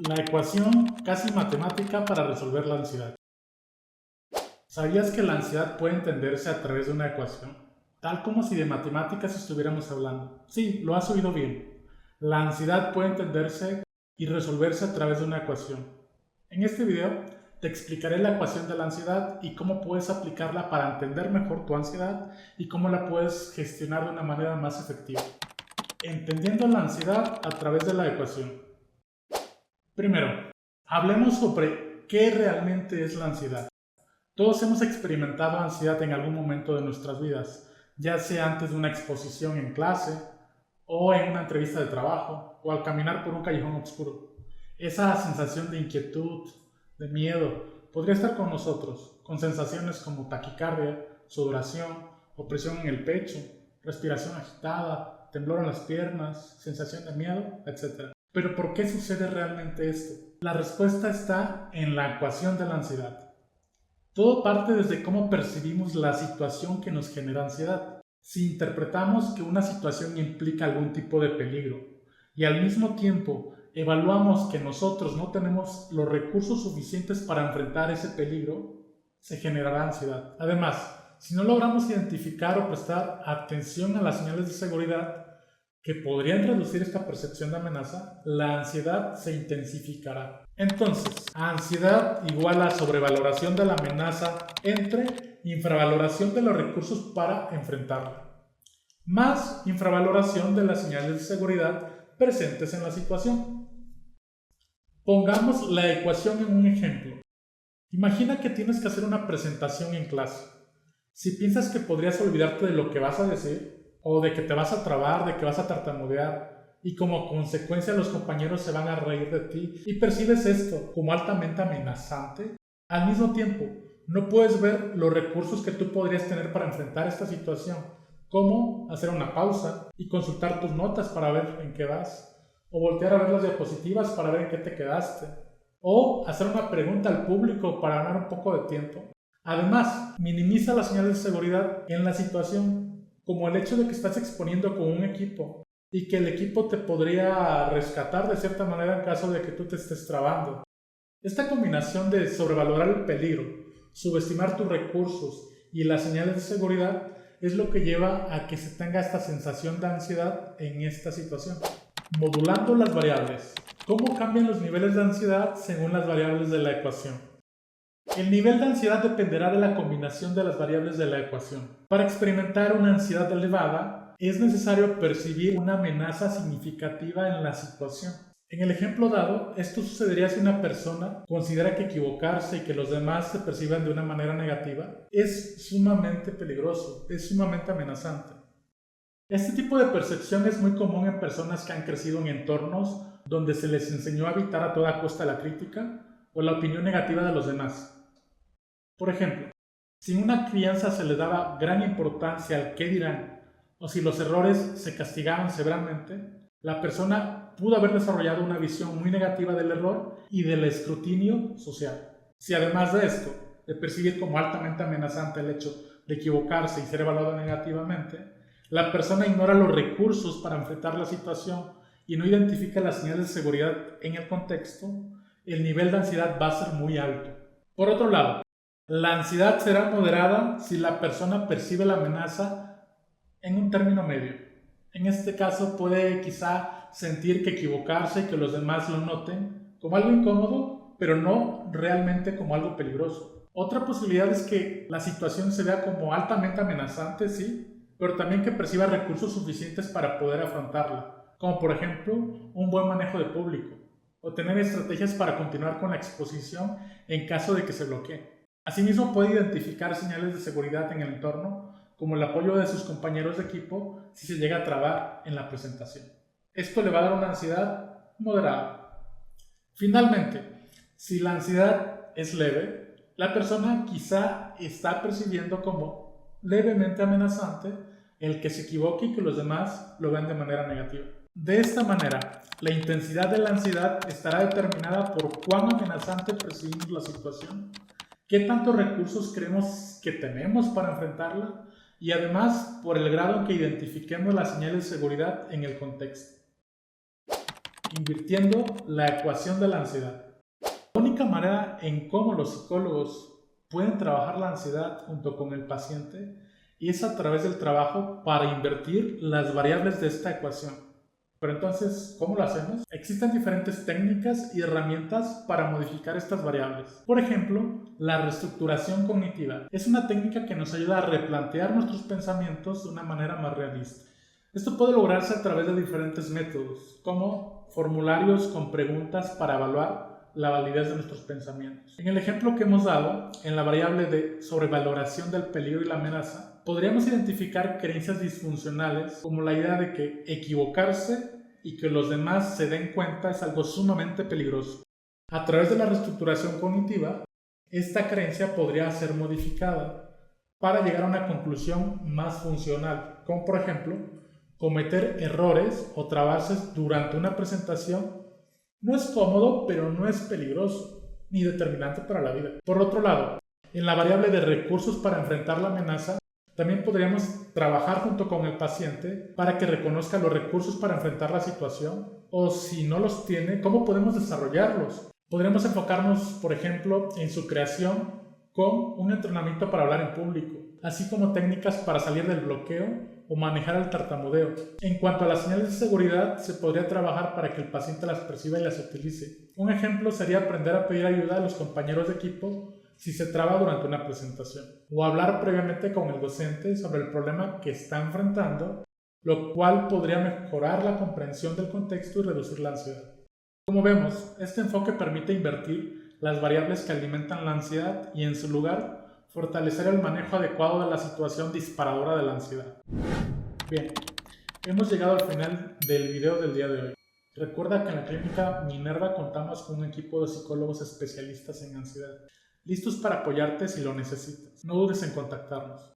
La ecuación casi matemática para resolver la ansiedad. ¿Sabías que la ansiedad puede entenderse a través de una ecuación? Tal como si de matemáticas estuviéramos hablando. Sí, lo has oído bien. La ansiedad puede entenderse y resolverse a través de una ecuación. En este video te explicaré la ecuación de la ansiedad y cómo puedes aplicarla para entender mejor tu ansiedad y cómo la puedes gestionar de una manera más efectiva. Entendiendo la ansiedad a través de la ecuación. Primero, hablemos sobre qué realmente es la ansiedad. Todos hemos experimentado ansiedad en algún momento de nuestras vidas, ya sea antes de una exposición en clase, o en una entrevista de trabajo, o al caminar por un callejón oscuro. Esa sensación de inquietud, de miedo, podría estar con nosotros, con sensaciones como taquicardia, sudoración, opresión en el pecho, respiración agitada, temblor en las piernas, sensación de miedo, etc. Pero ¿por qué sucede realmente esto? La respuesta está en la ecuación de la ansiedad. Todo parte desde cómo percibimos la situación que nos genera ansiedad. Si interpretamos que una situación implica algún tipo de peligro y al mismo tiempo evaluamos que nosotros no tenemos los recursos suficientes para enfrentar ese peligro, se generará ansiedad. Además, si no logramos identificar o prestar atención a las señales de seguridad que podrían reducir esta percepción de amenaza, la ansiedad se intensificará. Entonces, ansiedad igual a sobrevaloración de la amenaza entre infravaloración de los recursos para enfrentarla, más infravaloración de las señales de seguridad presentes en la situación. Pongamos la ecuación en un ejemplo. Imagina que tienes que hacer una presentación en clase. Si piensas que podrías olvidarte de lo que vas a decir, o de que te vas a trabar, de que vas a tartamudear, y como consecuencia los compañeros se van a reír de ti, y percibes esto como altamente amenazante, al mismo tiempo no puedes ver los recursos que tú podrías tener para enfrentar esta situación, como hacer una pausa y consultar tus notas para ver en qué vas, o voltear a ver las diapositivas para ver en qué te quedaste, o hacer una pregunta al público para ganar un poco de tiempo. Además, minimiza las señales de seguridad en la situación, como el hecho de que estás exponiendo con un equipo y que el equipo te podría rescatar de cierta manera en caso de que tú te estés trabando. Esta combinación de sobrevalorar el peligro, subestimar tus recursos y las señales de seguridad es lo que lleva a que se tenga esta sensación de ansiedad en esta situación. Modulando las variables. ¿Cómo cambian los niveles de ansiedad según las variables de la ecuación? El nivel de ansiedad dependerá de la combinación de las variables de la ecuación. Para experimentar una ansiedad elevada, es necesario percibir una amenaza significativa en la situación. En el ejemplo dado, esto sucedería si una persona considera que equivocarse y que los demás se perciban de una manera negativa es sumamente peligroso, es sumamente amenazante. Este tipo de percepción es muy común en personas que han crecido en entornos donde se les enseñó a evitar a toda costa la crítica o la opinión negativa de los demás. Por ejemplo, si en una crianza se le daba gran importancia al qué dirán, o si los errores se castigaban severamente, la persona pudo haber desarrollado una visión muy negativa del error y del escrutinio social. Si además de esto, de percibir como altamente amenazante el hecho de equivocarse y ser evaluado negativamente, la persona ignora los recursos para enfrentar la situación y no identifica las señales de seguridad en el contexto, el nivel de ansiedad va a ser muy alto. Por otro lado, la ansiedad será moderada si la persona percibe la amenaza en un término medio. En este caso puede quizá sentir que equivocarse y que los demás lo noten como algo incómodo, pero no realmente como algo peligroso. Otra posibilidad es que la situación se vea como altamente amenazante, sí, pero también que perciba recursos suficientes para poder afrontarla, como por ejemplo un buen manejo de público, o tener estrategias para continuar con la exposición en caso de que se bloquee. Asimismo, puede identificar señales de seguridad en el entorno, como el apoyo de sus compañeros de equipo si se llega a trabar en la presentación. Esto le va a dar una ansiedad moderada. Finalmente, si la ansiedad es leve, la persona quizá está percibiendo como levemente amenazante el que se equivoque y que los demás lo vean de manera negativa. De esta manera, la intensidad de la ansiedad estará determinada por cuán amenazante percibimos la situación, qué tantos recursos creemos que tenemos para enfrentarla y además por el grado en que identifiquemos las señales de seguridad en el contexto. invirtiendo la ecuación de la ansiedad. La única manera en cómo los psicólogos pueden trabajar la ansiedad junto con el paciente es a través del trabajo para invertir las variables de esta ecuación. Pero entonces, ¿cómo lo hacemos? Existen diferentes técnicas y herramientas para modificar estas variables. Por ejemplo, la reestructuración cognitiva es una técnica que nos ayuda a replantear nuestros pensamientos de una manera más realista. Esto puede lograrse a través de diferentes métodos, como formularios con preguntas para evaluar la validez de nuestros pensamientos. En el ejemplo que hemos dado, en la variable de sobrevaloración del peligro y la amenaza, podríamos identificar creencias disfuncionales como la idea de que equivocarse y que los demás se den cuenta es algo sumamente peligroso. A través de la reestructuración cognitiva, esta creencia podría ser modificada para llegar a una conclusión más funcional, como por ejemplo, cometer errores o trabarse durante una presentación no es cómodo, pero no es peligroso ni determinante para la vida. Por otro lado, en la variable de recursos para enfrentar la amenaza, también podríamos trabajar junto con el paciente para que reconozca los recursos para enfrentar la situación o si no los tiene, cómo podemos desarrollarlos. Podríamos enfocarnos, por ejemplo, en su creación con un entrenamiento para hablar en público, así como técnicas para salir del bloqueo o manejar el tartamudeo. En cuanto a las señales de seguridad, se podría trabajar para que el paciente las perciba y las utilice. Un ejemplo sería aprender a pedir ayuda a los compañeros de equipo si se traba durante una presentación, o hablar previamente con el docente sobre el problema que está enfrentando, lo cual podría mejorar la comprensión del contexto y reducir la ansiedad. Como vemos, este enfoque permite invertir las variables que alimentan la ansiedad y en su lugar fortalecer el manejo adecuado de la situación disparadora de la ansiedad. Bien, hemos llegado al final del video del día de hoy. Recuerda que en la clínica Minerva contamos con un equipo de psicólogos especialistas en ansiedad, listos para apoyarte si lo necesitas. No dudes en contactarnos.